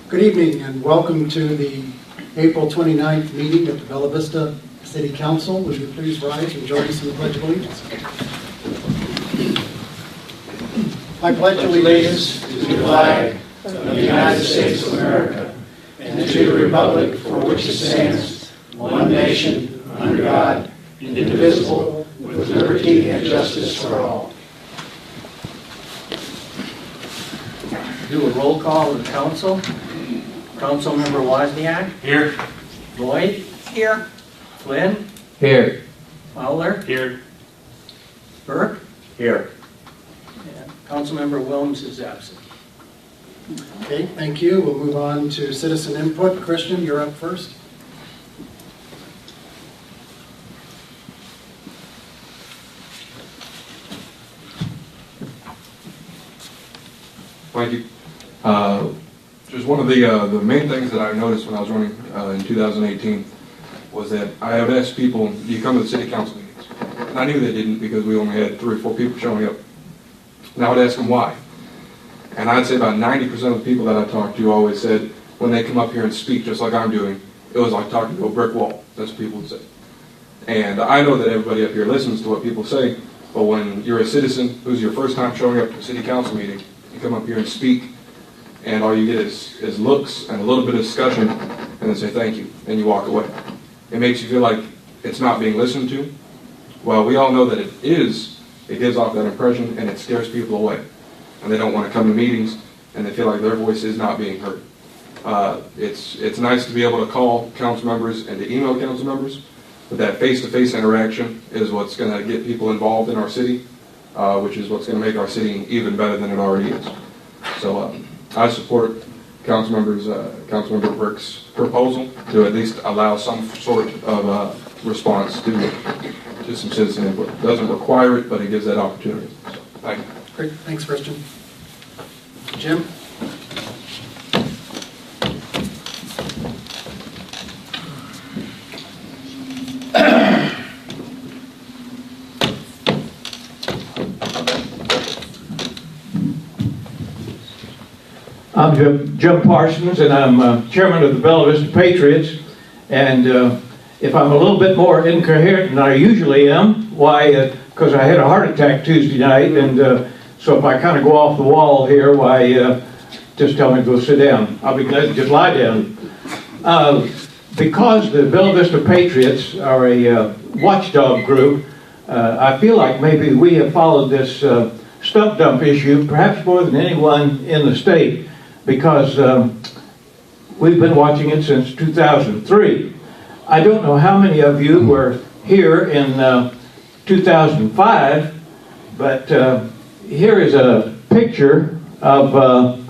Good evening and welcome to the April 29th meeting of the Bella Vista City Council. Would you please rise and join us in the Pledge of Allegiance? I pledge allegiance to the flag of the United States of America and to the republic for which it stands, one nation, under God, indivisible, with liberty and justice for all. Do a roll call of the council. Councilmember Wozniak. Here. Lloyd. Here. Flynn. Here. Fowler. Here. Burke. Here. And Councilmember Wilms is absent. Okay, thank you. We'll move on to citizen input. Christian, you're up first. Thank you. Just one of the main things that I noticed when I was running in 2018 was that I would ask people, do you come to the city council meetings? And I knew they didn't because we only had 3 or 4 people showing up. And I would ask them why. And I'd say about 90% of the people that I talked to always said when they come up here and speak just like I'm doing, it was like talking to a brick wall. That's what people would say. And I know that everybody up here listens to what people say, but when you're a citizen who's your first time showing up to a city council meeting, you come up here and speak, and all you get is looks and a little bit of discussion, and then say thank you, and you walk away. It makes you feel like it's not being listened to. Well, we all know that it is. It gives off that impression, and it scares people away. And they don't want to come to meetings, and they feel like their voice is not being heard. It's nice to be able to call council members and to email council members, but that face-to-face interaction is what's going to get people involved in our city, which is what's going to make our city even better than it already is. So I support Councilmember Burke's proposal to at least allow some sort of response to some citizen input. It doesn't require it, but it gives that opportunity. So, thank you. Great, thanks, Christian. Jim? I'm Jim Parsons, and I'm chairman of the Bella Vista Patriots. And if I'm a little bit more incoherent than I usually am, why? Because I had a heart attack Tuesday night, and so if I kind of go off the wall here, why? Just tell me to go sit down. I'll be glad to just lie down. Because the Bella Vista Patriots are a watchdog group, I feel like maybe we have followed this stump dump issue perhaps more than anyone in the state, because we've been watching it since 2003. I don't know how many of you were here in 2005, but here is a picture of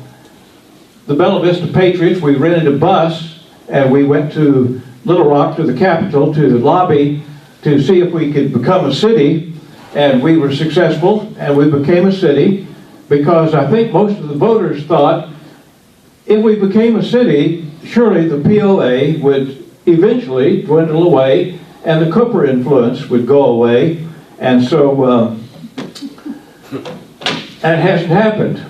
the Bella Vista Patriots. We rented a bus and we went to Little Rock, to the Capitol, to the lobby to see if we could become a city, and we were successful and we became a city, because I think most of the voters thought if we became a city, surely the POA would eventually dwindle away and the Cooper influence would go away. And so that hasn't happened.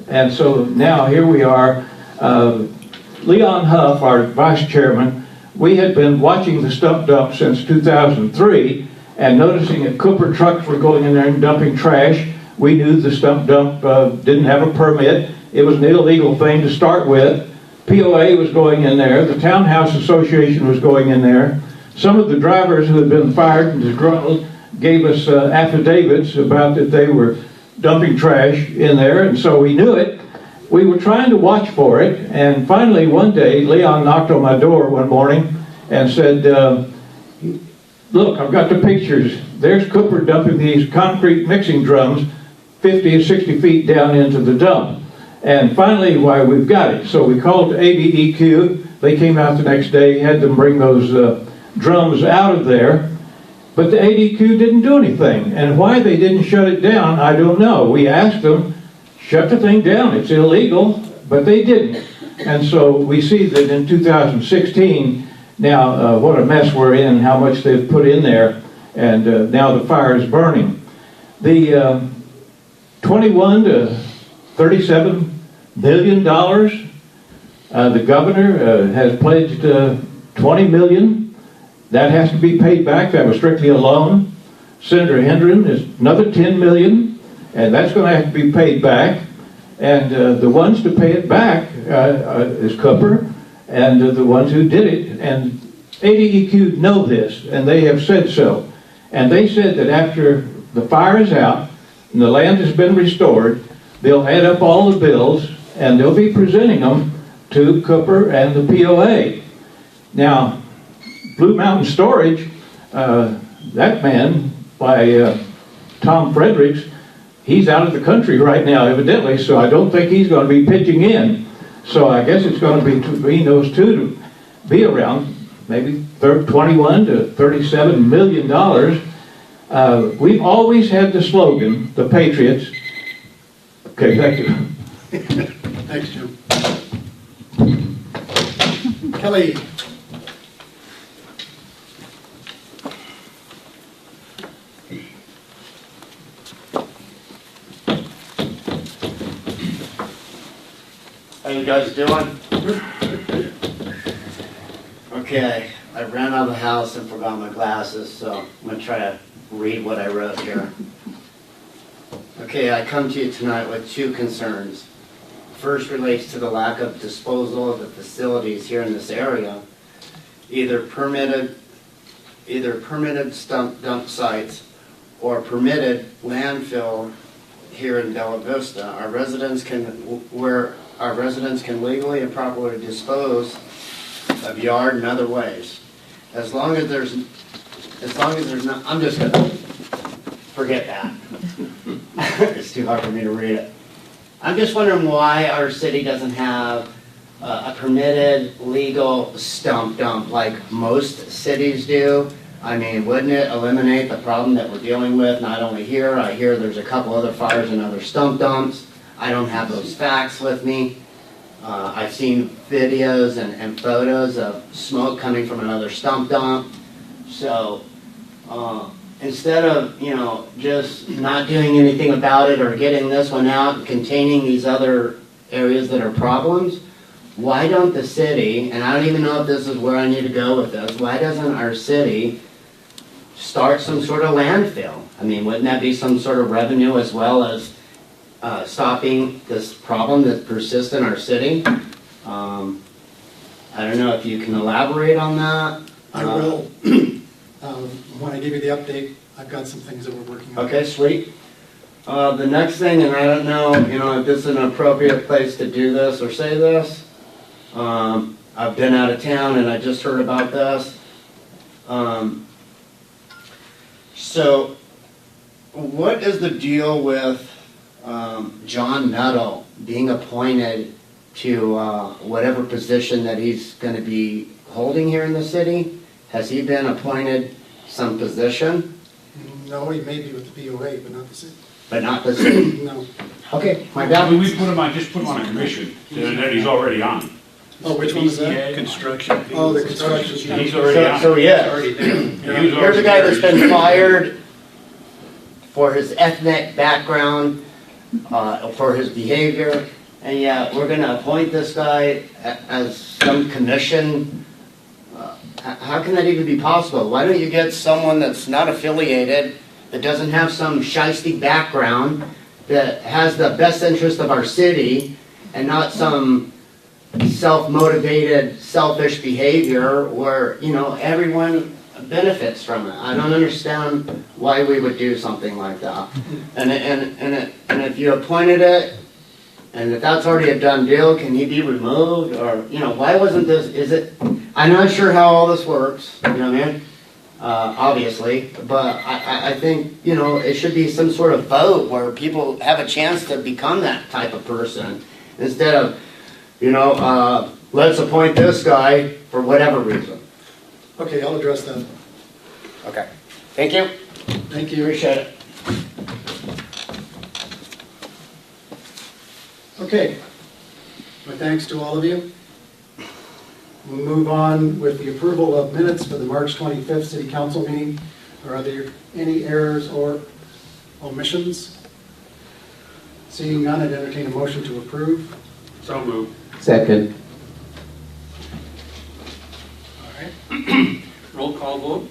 And so now here we are. Leon Huff, our vice chairman, we had been watching the stump dump since 2003 and noticing that Cooper trucks were going in there and dumping trash. We knew the stump dump didn't have a permit. It was an illegal thing to start with. POA was going in there. The Townhouse Association was going in there. Some of the drivers who had been fired and disgruntled gave us affidavits about that they were dumping trash in there, and so we knew it. We were trying to watch for it, and finally one day Leon knocked on my door one morning and said, look, I've got the pictures. There's Cooper dumping these concrete mixing drums 50 or 60 feet down into the dump. And finally, why, we've got it. So we called ADEQ. They came out the next day, had them bring those drums out of there. But the ADEQ didn't do anything. And why they didn't shut it down, I don't know. We asked them, shut the thing down, it's illegal, but they didn't. And so we see that in 2016, now what a mess we're in, how much they've put in there, and now the fire is burning. The 21 to $37 billion The governor has pledged 20 million. That has to be paid back. That was strictly a loan. Senator Hendren is another 10 million, and that's going to have to be paid back. And the ones to pay it back is Cooper and the ones who did it. And ADEQ know this, and they have said so. And they said that after the fire is out and the land has been restored, they'll add up all the bills and they'll be presenting them to Cooper and the POA. Now, Blue Mountain Storage, that man by Tom Fredericks, he's out of the country right now, evidently, so I don't think he's going to be pitching in. So I guess it's going to be between those two to be around maybe 21 to $37 million. We've always had the slogan, the Patriots. Okay, thank you. Thanks, Jim. Kelly. How you guys doing? Okay, I ran out of the house and forgot my glasses, so I'm going to try to read what I wrote here. Okay, I come to you tonight with two concerns. First relates to the lack of disposal of the facilities here in this area, either permitted stump dump sites or permitted landfill here in Bella Vista. Our residents can legally and properly dispose of yard and other waste. As long as there's not, I'm just gonna forget that. It's too hard for me to read it. I'm just wondering why our city doesn't have a permitted legal stump dump like most cities do. I mean, wouldn't it eliminate the problem that we're dealing with not only here? I hear there's a couple other fires in other stump dumps. I don't have those facts with me. I've seen videos and photos of smoke coming from another stump dump. So instead of, just not doing anything about it or getting this one out and containing these other areas that are problems, why don't the city, and I don't even know if this is where I need to go with this, why doesn't our city start some sort of landfill? I mean, wouldn't that be some sort of revenue as well as stopping this problem that persists in our city? I don't know if you can elaborate on that. I will. When I give you the update, I've got some things that we're working on. Okay, sweet. The next thing, and I don't know, if this is an appropriate place to do this or say this. I've been out of town and I just heard about this. So, what is the deal with John Nuttall being appointed to whatever position that he's going to be holding here in the city? Has he been appointed some position? No, he may be with the POA, but not the city. But not the city? No. Okay, my bad. We put him on, just put him on a commission that he's already on. Oh, which one is that? Construction. Oh, the construction. He's already on. So yeah. He was Here's a guy that's already been fired for his ethnic background, for his behavior, and yeah, we're going to appoint this guy as some commission. How can that even be possible? Why don't you get someone that's not affiliated, that doesn't have some shiesty background, that has the best interest of our city, and not some self-motivated, selfish behavior where, everyone benefits from it. I don't understand why we would do something like that. And if you appointed it, and if that's already a done deal, can he be removed? Or, why wasn't this, I'm not sure how all this works, you know what I mean? Obviously, but I think, it should be some sort of vote where people have a chance to become that type of person instead of, let's appoint this guy for whatever reason. Okay, I'll address that. Okay. Thank you. Thank you. Appreciate it. Okay. My thanks to all of you. We'll move on with the approval of minutes for the March 25th City Council meeting. Are there any errors or omissions? Seeing none, I'd entertain a motion to approve. So moved. Second. Roll call vote.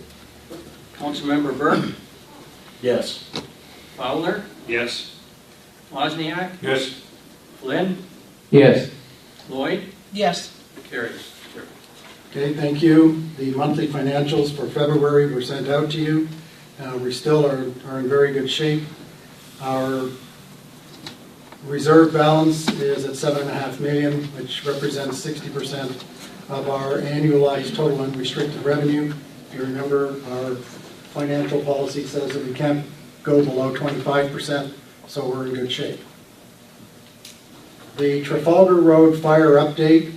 Councilmember Burke, Yes. Fowler, Yes. Wozniak, Yes. Flynn, Yes. Lloyd, Yes. carries. Okay, thank you. The monthly financials for February were sent out to you. We still are in very good shape. Our reserve balance is at $7.5 million, which represents 60% of our annualized total unrestricted revenue. If you remember, our financial policy says that we can't go below 25%, so we're in good shape. The Trafalgar Road fire update.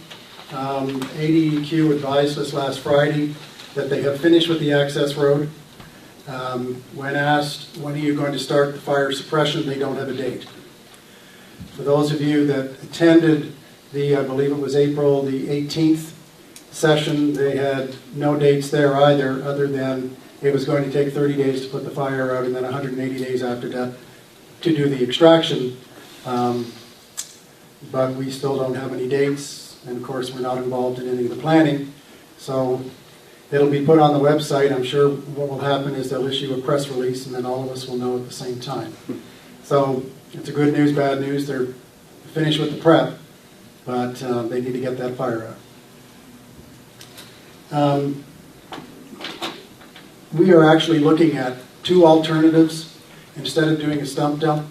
ADEQ advised us last Friday that they have finished with the access road. When asked, when are you going to start the fire suppression, they don't have a date. For those of you that attended the, I believe it was April the 18th session, they had no dates there either, other than it was going to take 30 days to put the fire out and then 180 days after that to do the extraction. But we still don't have any dates. And of course, we're not involved in any of the planning. So it'll be put on the website. I'm sure what will happen is they'll issue a press release and then all of us will know at the same time. So it's a good news, bad news. They're finished with the prep, but they need to get that fire out. We are actually looking at two alternatives instead of doing a stump dump.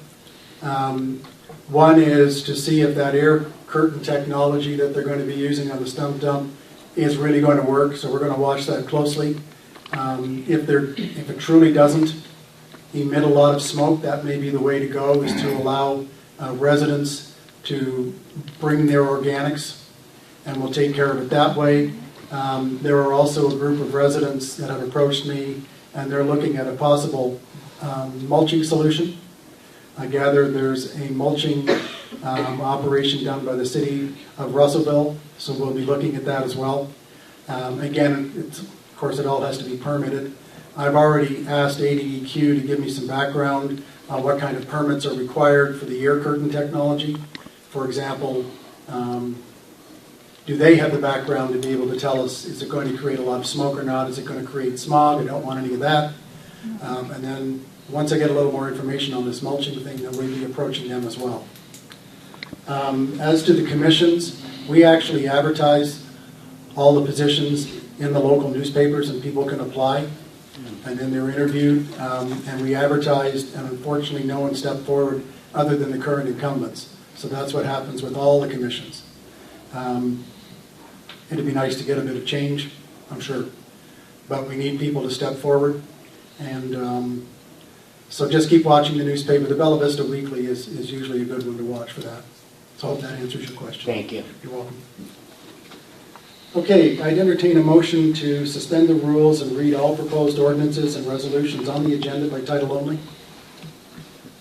One is to see if that air curtain technology that they're going to be using on the stump dump is really going to work, so we're going to watch that closely. If it truly doesn't emit a lot of smoke, that may be the way to go, is to allow residents to bring their organics, and we'll take care of it that way. There are also a group of residents that have approached me, and they're looking at a possible mulching solution. I gather there's a mulching operation done by the city of Russellville, so we'll be looking at that as well. Again, of course, it all has to be permitted. I've already asked ADEQ to give me some background on what kind of permits are required for the air curtain technology. For example, do they have the background to be able to tell us, is it going to create a lot of smoke or not? Is it going to create smog? I don't want any of that. And then once I get a little more information on this mulching thing, then we'll be approaching them as well. As to the commissions, we actually advertise all the positions in the local newspapers and people can apply. And then they're interviewed, and we advertised, and unfortunately no one stepped forward other than the current incumbents. So that's what happens with all the commissions. It'd be nice to get a bit of change, I'm sure. But we need people to step forward. And so just keep watching the newspaper. The Bella Vista Weekly is usually a good one to watch for that. So I hope that answers your question. Thank you. You're welcome. Okay, I'd entertain a motion to suspend the rules and read all proposed ordinances and resolutions on the agenda by title only.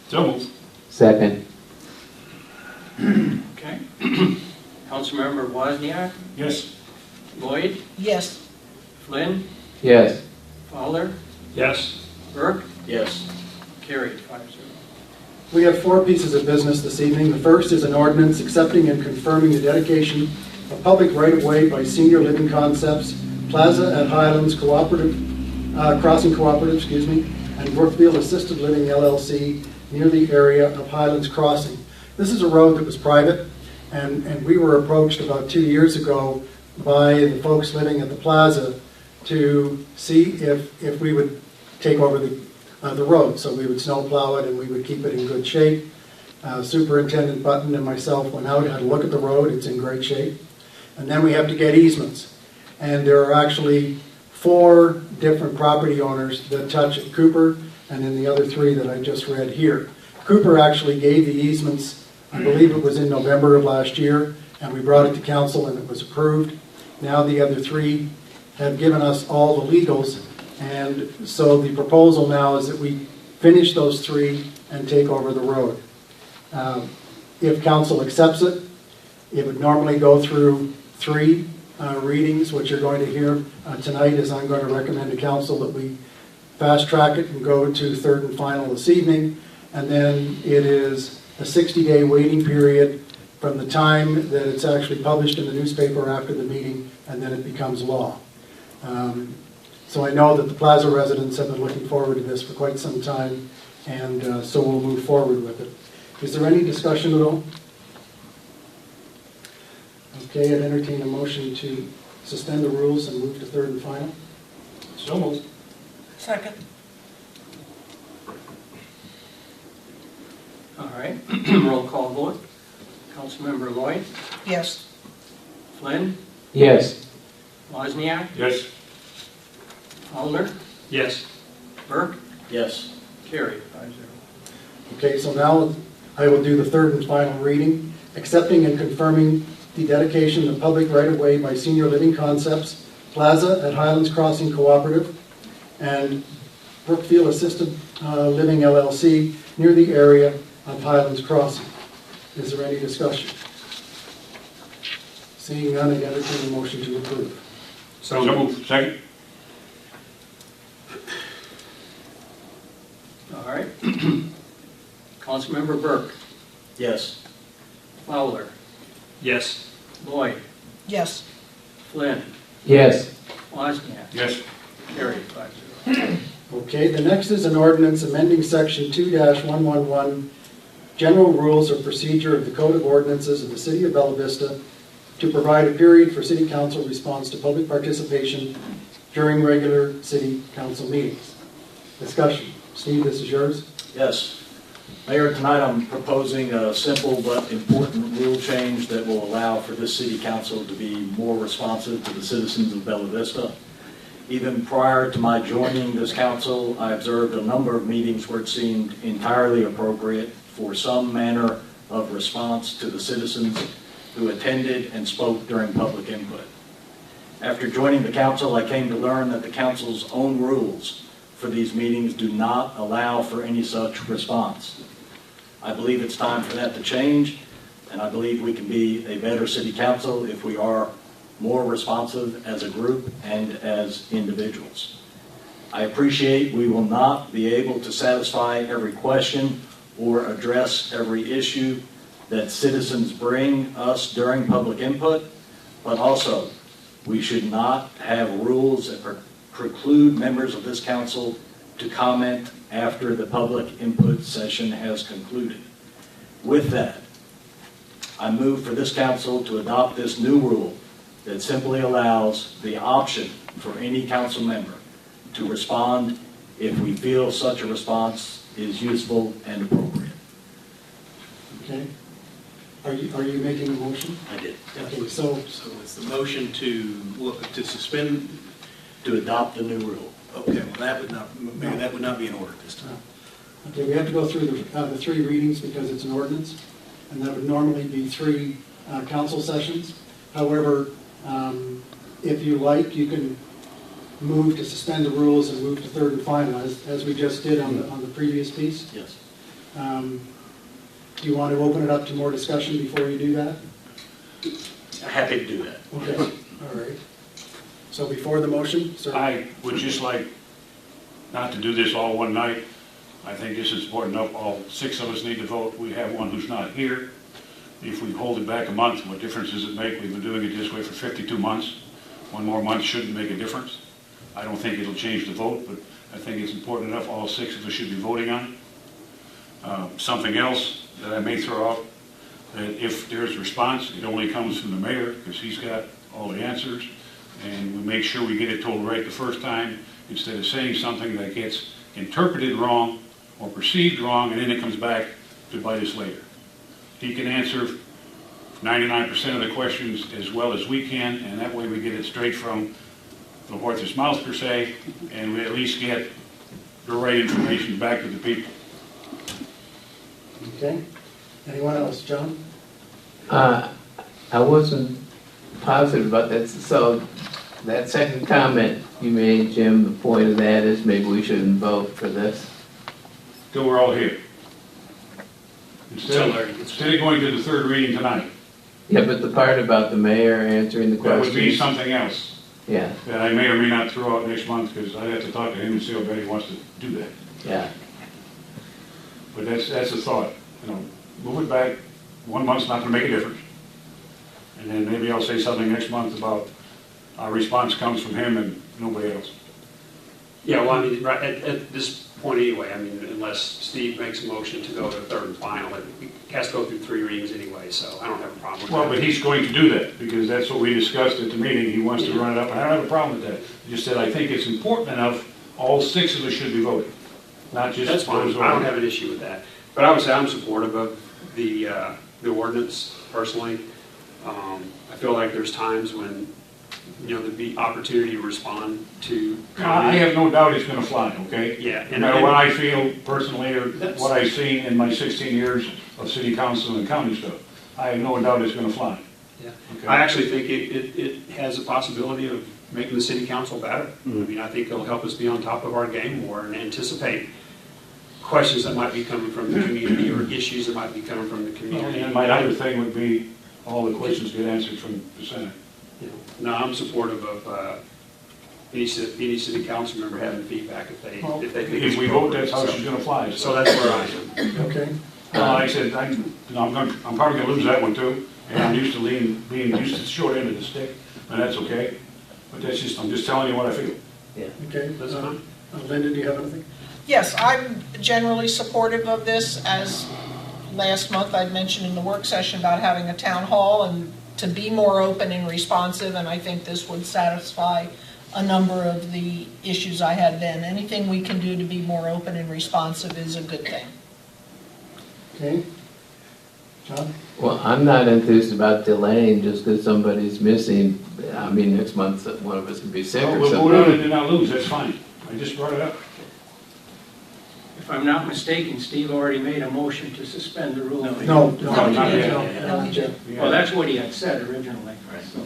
So moved. Second. Okay. Councilmember Wozniak, Yes. Lloyd, Yes. Flynn, Yes. Fowler, Yes. Burke, Yes. carried 5-0. We have 4 pieces of business this evening. The first is an ordinance accepting and confirming the dedication of public right-of-way by Senior Living Concepts, Plaza at Highlands Cooperative, Crossing Cooperative, and Brookfield Assisted Living LLC near the area of Highlands Crossing. This is a road that was private, and we were approached about 2 years ago by the folks living at the Plaza to see if we would take over the road. So we would snow plow it and we would keep it in good shape. Superintendent Button and myself went out, had a look at the road. It's in great shape. And then we have to get easements. And there are actually 4 different property owners that touch it. Cooper, and then the other 3 that I just read here. Cooper actually gave the easements, I believe it was in November of last year, and we brought it to council and it was approved. Now the other 3 have given us all the legals, and so the proposal now is that we finish those 3 and take over the road. If council accepts it, it would normally go through 3 readings, which you're going to hear tonight, as I'm going to recommend to council that we fast track it and go to 3rd and final this evening. And then it is a 60-day waiting period from the time that it's actually published in the newspaper after the meeting, and then it becomes law. So I know that the Plaza residents have been looking forward to this for quite some time, and so we'll move forward with it. Is there any discussion at all? Okay, I'd entertain a motion to suspend the rules and move to third and final. So moved. Second. All right, roll call vote. Councilmember Lloyd, Yes. Flynn, Yes. Wozniak, Yes. Fowler, Yes. Burke, Yes. carried 5-0. Okay, so now I will do the third and final reading, accepting and confirming the dedication of public right-of-way by Senior Living Concepts, Plaza at Highlands Crossing Cooperative, and Brookfield Assisted Living LLC near the area of Highlands Crossing. Is there any discussion? Seeing none, I entertain a motion to approve. So moved. Second? All right. Councilmember Burke, Yes. Fowler, Yes. Lloyd, Yes. Flynn, Yes. Wozniak, Yes. carried 5-0. Okay, the next is an ordinance amending section 2-111, General Rules of Procedure of the Code of Ordinances of the City of Bella Vista to provide a period for City Council response to public participation during regular City Council meetings. Discussion. Steve, this is yours. Yes. Mayor, tonight I'm proposing a simple but important rule change that will allow for this city council to be more responsive to the citizens of Bella Vista. Even prior to my joining this council, I observed a number of meetings where it seemed entirely appropriate for some manner of response to the citizens who attended and spoke during public input. After joining the council, I came to learn that the council's own rules for these meetings do not allow for any such response. I believe it's time for that to change, and I believe we can be a better city council if we are more responsive as a group and as individuals. I appreciate we will not be able to satisfy every question or address every issue that citizens bring us during public input, but also we should not have rules that preclude members of this council to comment after the public input session has concluded. With that, I move for this council to adopt this new rule that simply allows the option for any council member to respond if we feel such a response is useful and appropriate. Okay. Are you making a motion? I did. Okay, so So it's the motion to suspend, To adopt the new rule. okay, well, that would not, maybe that would not be in order this time. okay, we have to go through the three readings because it's an ordinance, and that would normally be three council sessions. However, if you like, you can move to suspend the rules and move to third and final, as we just did on the previous piece. Yes. Do you want to open it up to more discussion before you do that? Happy to do that. Okay, all right. So before the motion, sir? I would just like not to do this all one night. I think this is important enough. All six of us need to vote. We have one who's not here. If we hold it back a month, what difference does it make? We've been doing it this way for 52 months. One more month shouldn't make a difference. I don't think it'll change the vote, but I think it's important enough. All six of us should be voting on it. Something else that I may throw out, that if there's a response, it only comes from the mayor because he's got all the answers. And we make sure we get it told right the first time instead of saying something that gets interpreted wrong or perceived wrong and then it comes back to bite us later. He can answer 99% of the questions as well as we can, and that way we get it straight from the horse's mouth per se, and we at least get the right information back to the people. Okay. Anyone else? John? I wasn't positive about that. So that second comment you made, Jim, the point of that is maybe we shouldn't vote for this. Till we're all here. Instead of going to the third reading tonight, Yeah, but the part about the mayor answering the that would be questions. something else Yeah, that I may or may not throw out next month because I'd have to talk to him and see how bad he wants to do that. yeah. But that's a thought, you know, move it back. 1 month's not gonna make a difference. And then maybe I'll say something next month about our response comes from him and nobody else. Yeah, well, I mean, right, at this point anyway, I mean, unless Steve makes a motion to go to third and final, it has to go through 3 readings anyway, so I don't have a problem with that. Well, but he's going to do that, because that's what we discussed at the meeting. He wants to run it up, and I don't have a problem with that. I just said, I think it's important enough, all 6 of us should be voting, not just. That's fine, I don't have an issue with that. But I would say I'm supportive of the ordinance personally. I feel like there's times when, there'd be opportunity to respond to I comment. have no doubt it's gonna fly, okay? Yeah. No matter what I feel personally, or what I've seen in my 16 years of city council and county stuff, I have no doubt it's gonna fly. Yeah. Okay? I actually think it has a possibility of making the city council better. I mean, I think it'll help us be on top of our game more and anticipate questions that might be coming from the community or issues that might be coming from the community. And my other thing would be, all the questions get answered from the Senate. No, I'm supportive of any city council member having feedback if they think it's If we vote, that's how appropriate. she's gonna fly. So that's where I am. Okay. Like I said, I'm probably gonna lose that one too, and I'm used to being used to the short end of the stick, and that's okay. But I'm just telling you what I feel. Okay. That's fine. Linda, do you have anything? Yes, I'm generally supportive of this. As last month I'd mentioned in the work session about having a town hall and to be more open and responsive, and I think this would satisfy a number of the issues I had then. Anything we can do to be more open and responsive is a good thing. Okay. John? Well, I'm not enthused about delaying just because somebody's missing. I mean, next month, one of us could be sick or We'll vote on it something. and not lose, that's fine. I just brought it up. If I'm not mistaken, Steve already made a motion to suspend the rules. No, not yet. No, he didn't. Well, that's what he had said originally. So,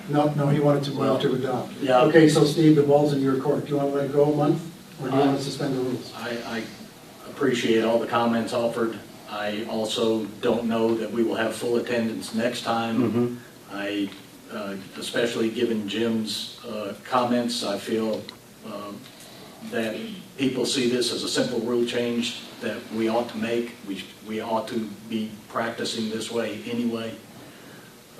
No, he wanted to move to adopt. Yeah. Okay, so Steve, the ball's in your court. Do you want to let it go a month, or do you want to suspend the rules? I appreciate all the comments offered. I also don't know that we will have full attendance next time. I, especially given Jim's comments, I feel that people see this as a simple rule change that we ought to make. We ought to be practicing this way anyway.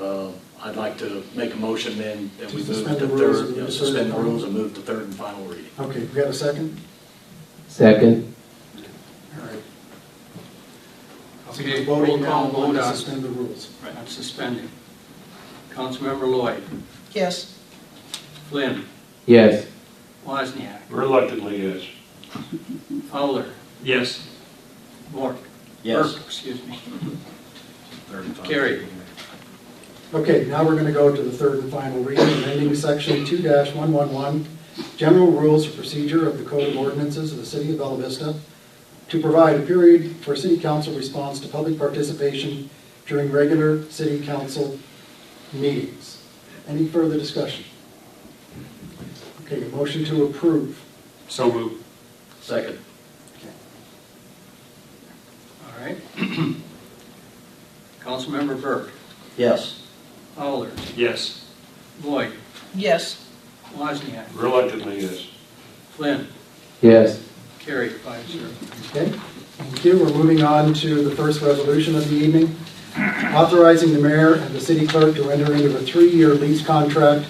I'd like to make a motion then that we move suspend to the rules third, and move to suspend third the and final? rules and move to third and final reading. Okay, we got a second? Second, All right. So Okay, we're voting roll call now on vote to on. suspend the rules. on suspending. Councilmember Lloyd, Yes. Flynn, yes. Wozniak, Reluctantly, yes. Fowler, Yes. Bork. Yes. Burke, excuse me. Third and final. Carried. Okay, now we're going to go to the third and final reading, amending section 2-111, general rules of procedure of the Code of Ordinances of the City of Bella Vista, to provide a period for city council response to public participation during regular city council meetings. Any further discussion? Okay, a motion to approve. So moved. Second. All right. Councilmember Burke, Yes. Fowler, Yes. Lloyd, Yes. Wozniak, Reluctantly, yes. Flynn, Yes. carried 5-0. Okay, thank you. We're moving on to the first resolution of the evening, authorizing the mayor and the city clerk to enter into a 3-year lease contract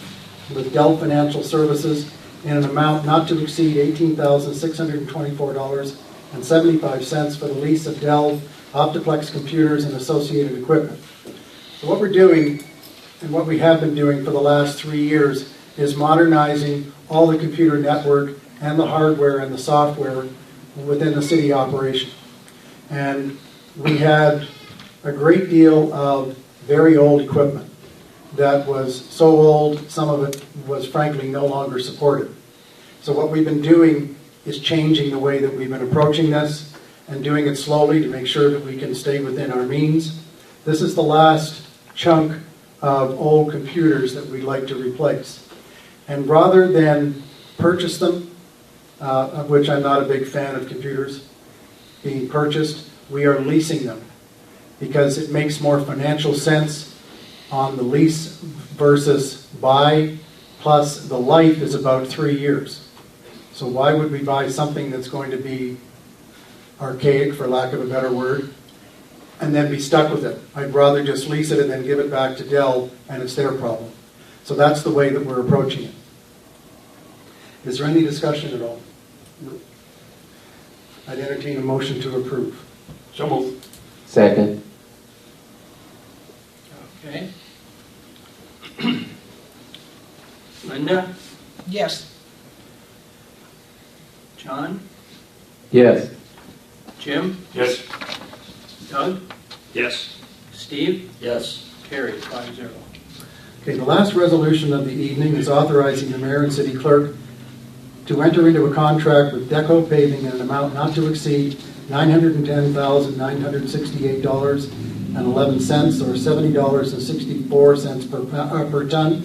with Dell Financial Services in an amount not to exceed $18,624.75 for the lease of Dell Optiplex computers and associated equipment. So what we're doing, and what we have been doing for the last 3 years, is modernizing all the computer network and the hardware and the software within the city operation. And we had a great deal of very old equipment that was so old, some of it was frankly no longer supported. So what we've been doing is changing the way that we've been approaching this and doing it slowly to make sure that we can stay within our means. This is the last chunk of old computers that we'd like to replace. And rather than purchase them, of which I'm not a big fan of computers being purchased, we are leasing them because it makes more financial sense on the lease versus buy, plus the life is about 3 years. So why would we buy something that's going to be archaic, for lack of a better word, and then be stuck with it? I'd rather just lease it and then give it back to Dell, and it's their problem. So that's the way that we're approaching it. Is there any discussion at all? I'd entertain a motion to approve. So moved. Second. Okay. Linda? Yes. John? Yes. Jim? Yes. Doug? Yes. Steve? Yes. Carried 5-0. Okay, the last resolution of the evening is authorizing the mayor and city clerk to enter into a contract with Deco Paving in an amount not to exceed $910,968.11 or $70.64 per ton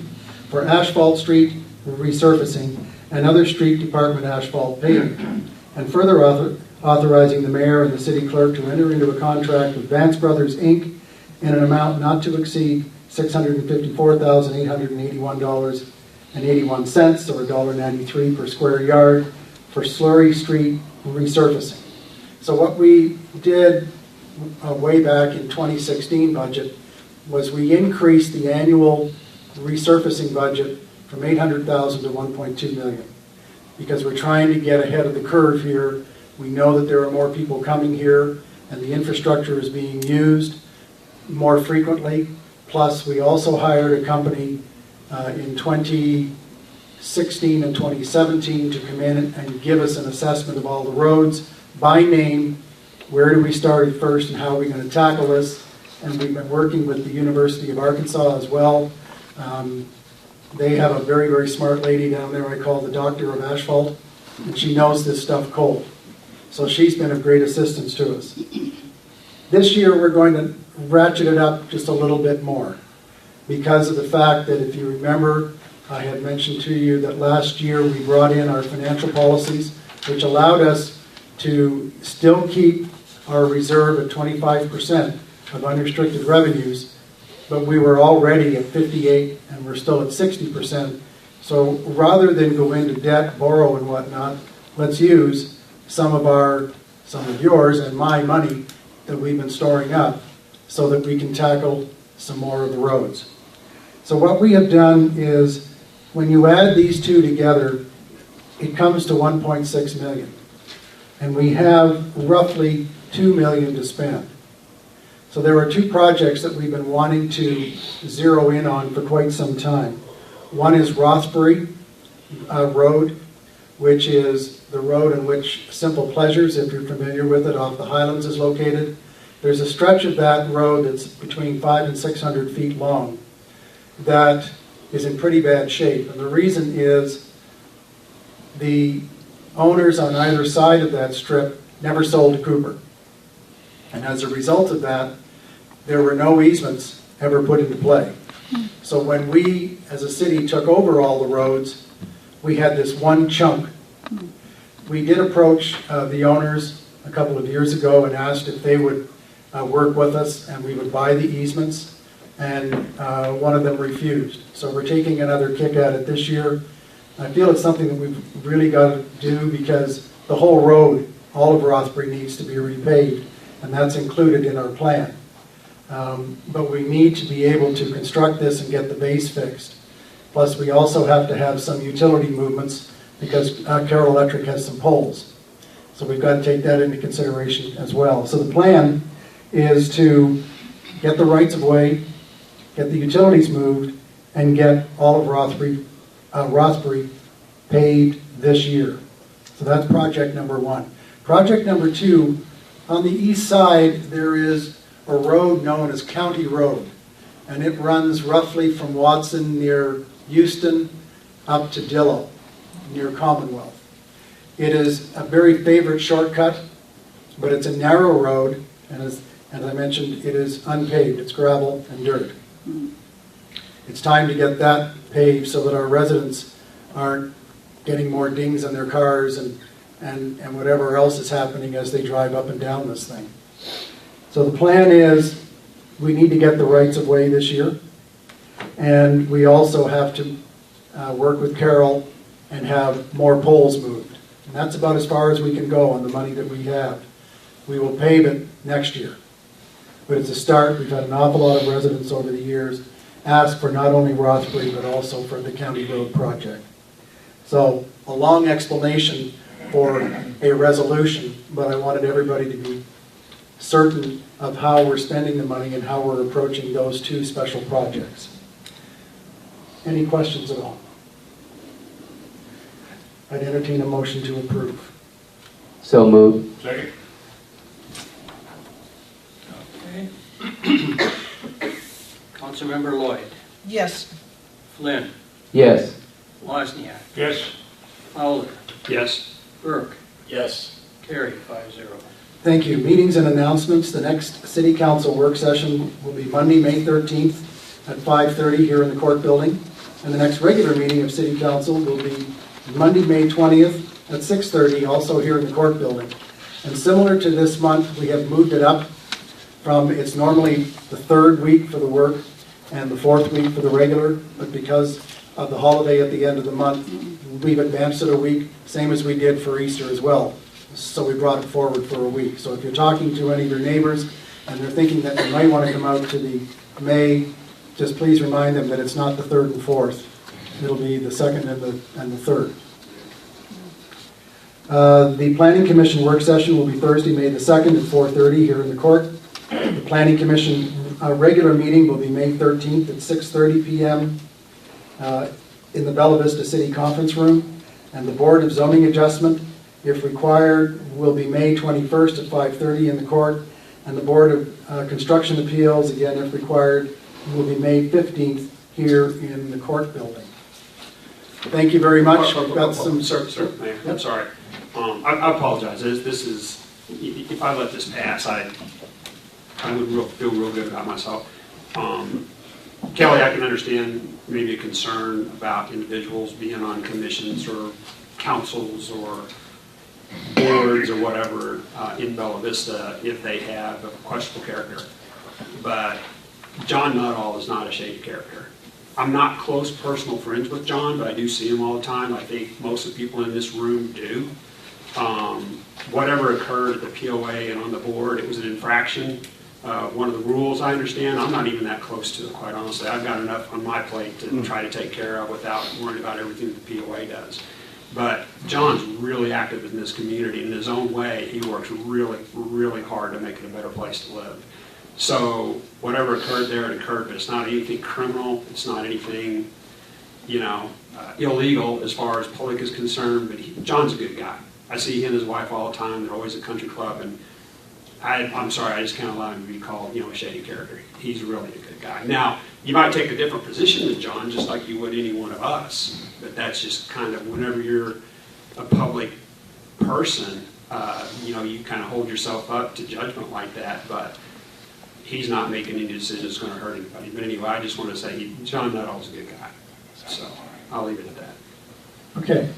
for asphalt street resurfacing and other street department asphalt paving. And further authorizing the mayor and the city clerk to enter into a contract with Vance Brothers, Inc. in an amount not to exceed $654,881.81 or $1.93 per square yard for slurry street resurfacing. So what we did way back in 2016 budget was we increased the annual resurfacing budget from $800,000 to $1.2 million because we're trying to get ahead of the curve here. We know that there are more people coming here and the infrastructure is being used more frequently. Plus, we also hired a company in 2016 and 2017 to come in and give us an assessment of all the roads by name. Where do we start at first and how are we going to tackle this? And we've been working with the University of Arkansas as well. They have a very, very smart lady down there I call the doctor of asphalt, and she knows this stuff cold. So she's been of great assistance to us. This year we're going to ratchet it up just a little bit more because of the fact that if you remember, I had mentioned to you that last year we brought in our financial policies, which allowed us to still keep our reserve at 25% of unrestricted revenues, but we were already at 58 and we're still at 60%. So rather than go into debt, borrow and whatnot, let's use some of yours and my money that we've been storing up so that we can tackle some more of the roads. So what we have done is when you add these two together, it comes to 1.6 million. And we have roughly 2 million to spend. So there are two projects that we've been wanting to zero in on for quite some time. One is Rothbury Road, which is the road in which Simple Pleasures, if you're familiar with it, off the Highlands is located. There's a stretch of that road that's between 500 and 600 feet long that is in pretty bad shape. And the reason is the owners on either side of that strip never sold to Cooper. And as a result of that, there were no easements ever put into play. So when we, as a city, took over all the roads, we had this one chunk. We did approach the owners a couple of years ago and asked if they would work with us and we would buy the easements, and one of them refused. So we're taking another kick at it this year. I feel it's something that we've really got to do because the whole road, all of Rothbury, needs to be repaved, and that's included in our plan. But we need to be able to construct this and get the base fixed. Plus, we also have to have some utility movements because Carroll Electric has some poles. So we've got to take that into consideration as well. So the plan is to get the rights of way, get the utilities moved, and get all of Rothbury paved this year. So that's project number one. Project number two, on the east side, there is a road known as County Road, and it runs roughly from Watson near Houston up to Dillow, near Commonwealth. It is a very favorite shortcut, but it's a narrow road, and as I mentioned, it is unpaved. It's gravel and dirt. It's time to get that paved so that our residents aren't getting more dings on their cars and whatever else is happening as they drive up and down this thing. So the plan is we need to get the rights of way this year, and we also have to work with Carroll and have more poles moved. And that's about as far as we can go on the money that we have. We will pave it next year. But it's a start. We've had an awful lot of residents over the years ask for not only Rothbury, but also for the County Road project. So a long explanation for a resolution, but I wanted everybody to be certain of how we're spending the money and how we're approaching those two special projects. Any questions at all? I'd entertain a motion to approve. So moved. Second? Councilmember Lloyd, Yes. Flynn, Yes. Wozniak, Yes. Fowler, Yes. Burke, Yes. carried 5-0. Thank you. Meetings and announcements. The next city council work session will be Monday, May 13th at 5:30 here in the court building. And the next regular meeting of city council will be Monday, May 20th at 6:30, also here in the court building. And similar to this month, we have moved it up from, it's normally the third week for the work and the fourth week for the regular, but because of the holiday at the end of the month, we've advanced it a week, same as we did for Easter as well. So we brought it forward for a week. So if you're talking to any of your neighbors and they're thinking that they might want to come out to the May, just please remind them that it's not the 3rd and 4th. It'll be the 2nd and the 3rd. The Planning Commission work session will be Thursday, May the 2nd at 4:30 here in the court. The Planning Commission regular meeting will be May 13th at 6:30 p.m. In the Bella Vista City Conference Room. And the Board of Zoning Adjustment, if required, will be May 21st at 5:30 in the court. And the Board of Construction Appeals, again, if required, will be May 15th here in the court building. Thank you very much. We've got some... Sir, Mayor, I'm sorry. I apologize. This is, if I let this pass, I would feel real good about myself. Kelly, I can understand maybe a concern about individuals being on commissions or councils or boards or whatever in Bella Vista if they have a questionable character. But John Nuttall is not a shady character. I'm not close personal friends with John, but I do see him all the time. I think most of the people in this room do. Whatever occurred at the POA and on the board, it was an infraction. One of the rules, I understand, I'm not even that close to it, quite honestly. I've got enough on my plate to try to take care of without worrying about everything that the POA does. But John's really active in this community. In his own way, he works really, really hard to make it a better place to live. So whatever occurred there, it occurred, but it's not anything criminal. It's not anything, illegal as far as public is concerned. But John's a good guy. I see he and his wife all the time. They're always at country club, and I'm sorry, I just can't allow him to be called, a shady character. He's really a good guy. Now, you might take a different position than John, just like you would any one of us. But that's just kind of whenever you're a public person, you kind of hold yourself up to judgment like that. But he's not making any decisions that's going to hurt anybody. But anyway, I just want to say John Nuttall's a good guy. So I'll leave it at that. Okay.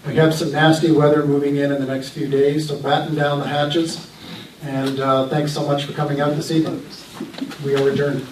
We have some nasty weather moving in the next few days, so batten down the hatches. And thanks so much for coming out this evening. We are adjourned.